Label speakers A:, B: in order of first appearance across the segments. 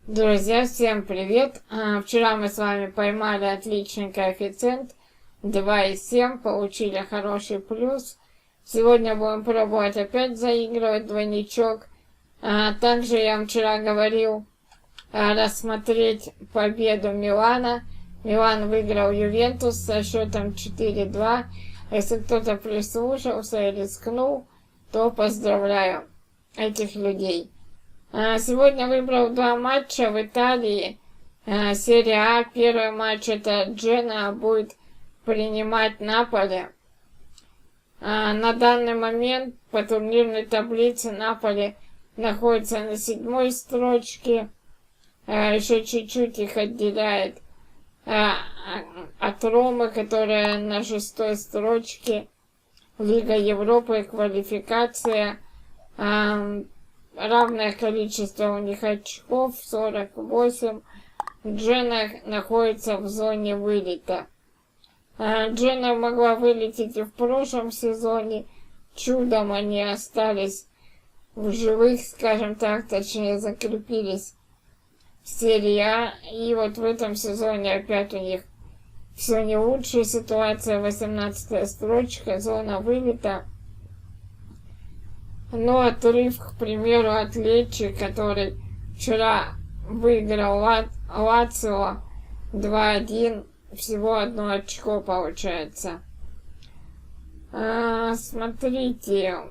A: Друзья, всем привет! Вчера мы с вами поймали отличный коэффициент 2,7, получили хороший плюс. Сегодня будем пробовать опять заигрывать двойничок. Также я вам вчера говорил рассмотреть победу Милана. Милан выиграл Ювентус со счетом 4-2. Если кто-то прислушался и рискнул, то поздравляю этих людей. Сегодня выбрал два матча в Италии. Серия А. Первый матч это Джена будет принимать Наполи. На данный момент по турнирной таблице Наполи находится на 7-й строчке. Еще чуть-чуть их отделяет от Ромы, которая на 6-й строчке. Лига Европы, квалификация. Равное количество у них очков, 48. Джена находится в зоне вылета. Джена могла вылететь и в прошлом сезоне. Чудом они остались в живых, скажем так, точнее закрепились в серии А. И вот в этом сезоне опять у них все не лучшая ситуация. 18-я строчка, зона вылета. Но отрыв, к примеру, от Лечи, который вчера выиграл Лацио 2-1, всего одно очко получается. Смотрите,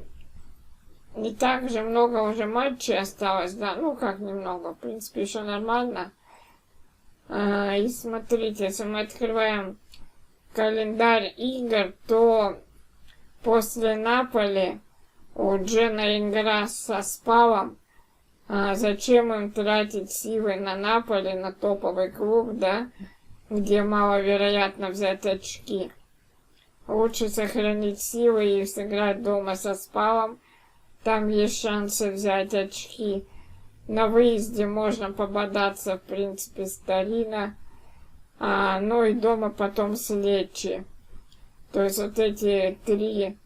A: не так же много уже матчей осталось, да, ну как немного, в принципе, еще нормально. И смотрите, если мы открываем календарь игр, то после Наполи у Джена игра со Спалом. Зачем им тратить силы на Наполи, на топовый клуб, да, где маловероятно взять очки. Лучше сохранить силы и сыграть дома со Спалом. Там есть шансы взять очки. На выезде можно пободаться, в принципе, с Торино. Ну и дома потом с Лечи. То есть вот эти три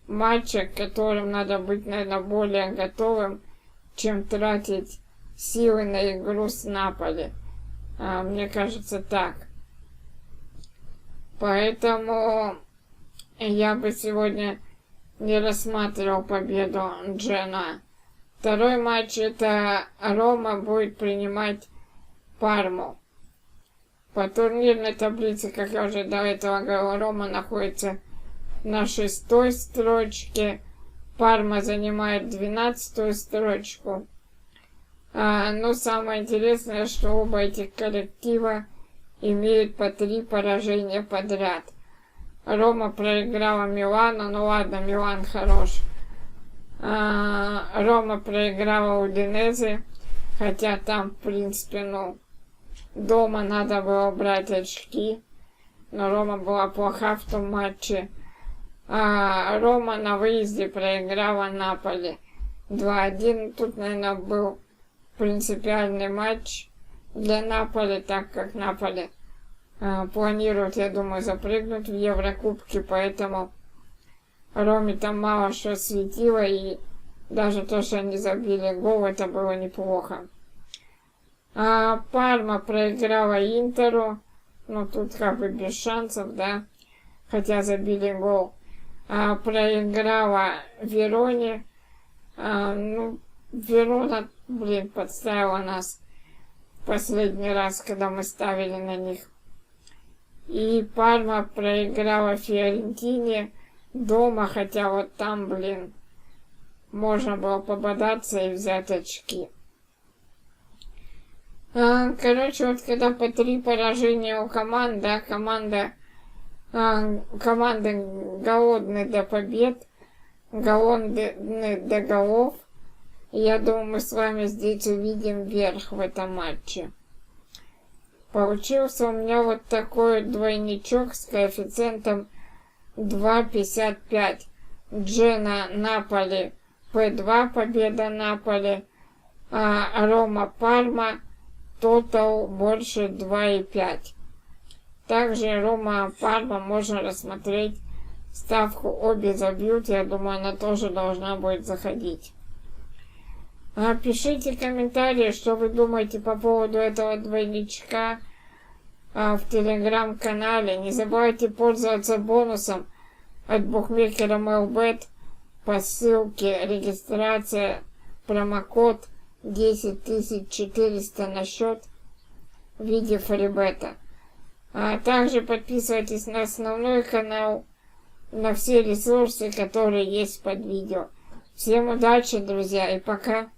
A: матча, к которым надо быть, наверное, более готовым, чем тратить силы на игру с Наполи. Мне кажется, так. Поэтому я бы сегодня не рассматривал победу Джена. Второй матч это Рома будет принимать Парму. По турнирной таблице, как я уже до этого говорил, Рома находится на 6-й строчке. Парма занимает 12-ю строчку. Но самое интересное, что оба этих коллектива имеют по 3 поражения подряд. Рома проиграла Милану, ну ладно, Милан хорош. Рома проиграла Удинезе, хотя там, в принципе, ну, дома надо было брать очки, но Рома была плоха в том матче. Рома на выезде проиграла Наполи 2-1. Тут, наверное, был принципиальный матч для Наполи, так как Наполи планирует, я думаю, запрыгнуть в Еврокубки, поэтому Роме там мало что светило, и даже то, что они забили гол, это было неплохо. Парма проиграла Интеру, ну тут как бы без шансов, да, хотя забили гол. Проиграла Вероне. Ну, Верона, подставила нас в последний раз, когда мы ставили на них. И Парма проиграла Фиорентине дома, хотя вот там, можно было пободаться и взять очки. Короче, вот когда по 3 поражения у команд, да, команды голодны до побед, голодны до голов. Я думаю, мы с вами здесь увидим верх в этом матче. Получился у меня вот такой двойничок с коэффициентом 2,55. Джена Наполи P2, победа Наполи. Рома Парма, тотал больше 2,5. Также Рома Парма можно рассмотреть ставку обе забьют. Я думаю, она тоже должна будет заходить. Пишите комментарии, что вы думаете по поводу этого двойничка в телеграм-канале. Не забывайте пользоваться бонусом от букмекера Mailbet по ссылке регистрация, промокод 10400 на счет в виде фрибета. Также подписывайтесь на основной канал, на все ресурсы, которые есть под видео. Всем удачи, друзья, и пока!